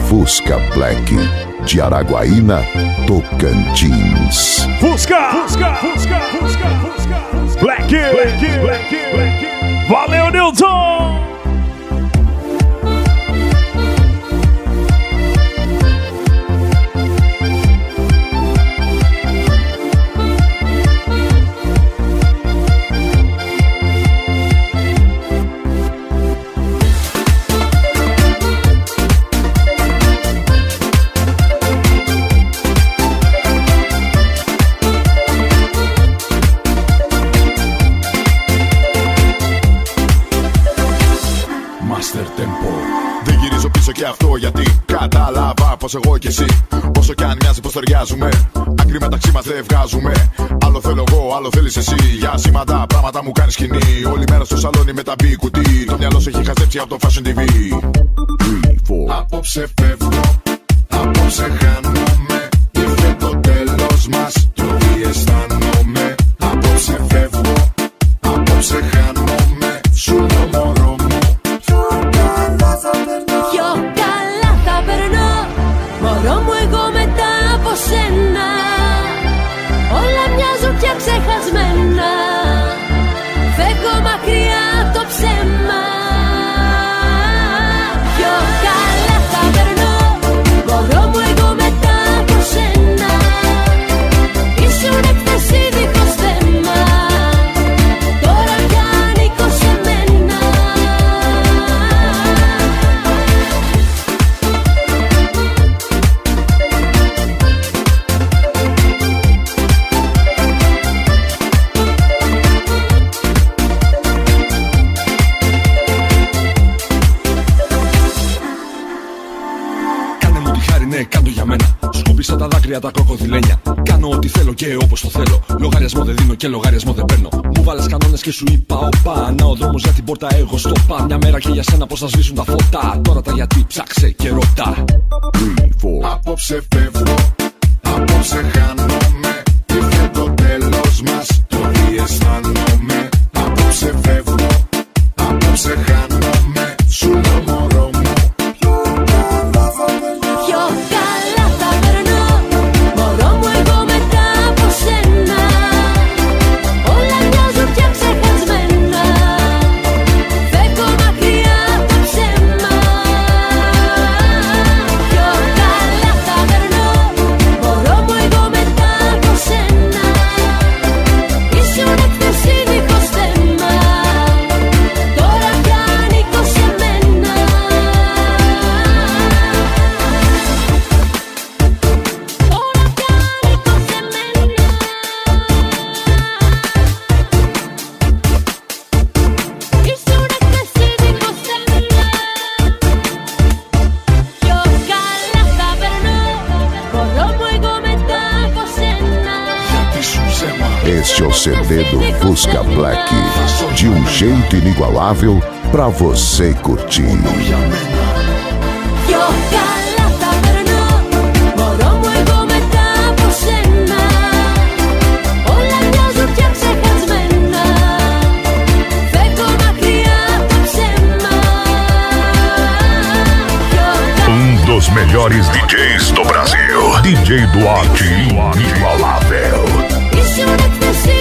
Fusca Black, de Araguaína, Tocantins. Fusca Black. Valeu, Nilton! Δεν γυρίζω πίσω και αυτό γιατί κατάλαβα πως εγώ και εσύ, όσο κι αν μοιάζει πως ταιριάζουμε, άκρη μεταξύ μας δεν βγάζουμε. Άλλο θέλω εγώ, άλλο θέλεις εσύ. Για σήματα πράγματα μου κάνεις σκηνή. Όλη μέρα στο σαλόνι με τα μπι κουτί. Το μυαλό σου έχει χαζέψει από το Fashion TV. 3, 4. Απόψε φεύγω, απόψε χάνομαι. Ήρθε το τέλος μας κι ό,τι αισθάνομαι. Απόψε φεύγω, απόψε χάνομαι. Σου λέω μωρό μου. Πιο καλά θα περνώ, μωρό μου, εγώ μετά από σένα. Όλα μοιάζουν πια ξεχασμένα. Φεύγω μακριά από το ψέμα. Πιο καλά θα περνώ, μωρό μου, εγώ μετά από σένα. Ήσουν έκθεση δίχως θέμα. Τώρα πια ανήκω σε μένα. Ναι, κάντο για μένα. Σκούπισα τα δάκρυα τα κροκοδιλένια. Κάνω ό,τι θέλω και όπως το θέλω. Λογαριασμό δεν δίνω και λογαριασμό δεν παίρνω. Μου βάλες κανόνες και σου είπα οπα. Να ο δρόμος για την πόρτα, εγώ στο πα. Μια μέρα και για σένα πως θα σβήσουν τα φώτα. Τώρα τα γιατί ψάξε και ρωτά. 3, 4. Απόψε φεύγω, απόψε χάνομαι. Ήρθε το τέλος μας, το τι αισθάνομαι. Απόψε φεύγω, απόψε χάνομαι. Σου λέω μωρό μου. Πιο καλά θα περνώ, μωρό μου, εγώ μετά από σένα. Όλα μοιάζουν πια ξεχασμένα. Φεύγω μακριά από το ψέμα. Πιο καλά θα περνώ, μωρό μου, εγώ μετά από σένα. Ήσουν έκθεση δίχως θέμα. Τώρα πια ανήκω σε μένα. Este é o CD do Fusca Black, de um jeito inigualável pra você curtir. Πιο καλά θα περνώ, μωρό μου, εγώ μετά από σένα. Όλα μοιάζουν πια ξεχασμένα. Φεύγω μακριά από το ψέμα. Dos melhores DJs do Brasil, DJ Duarte inigualável. Ήσουν έκθεση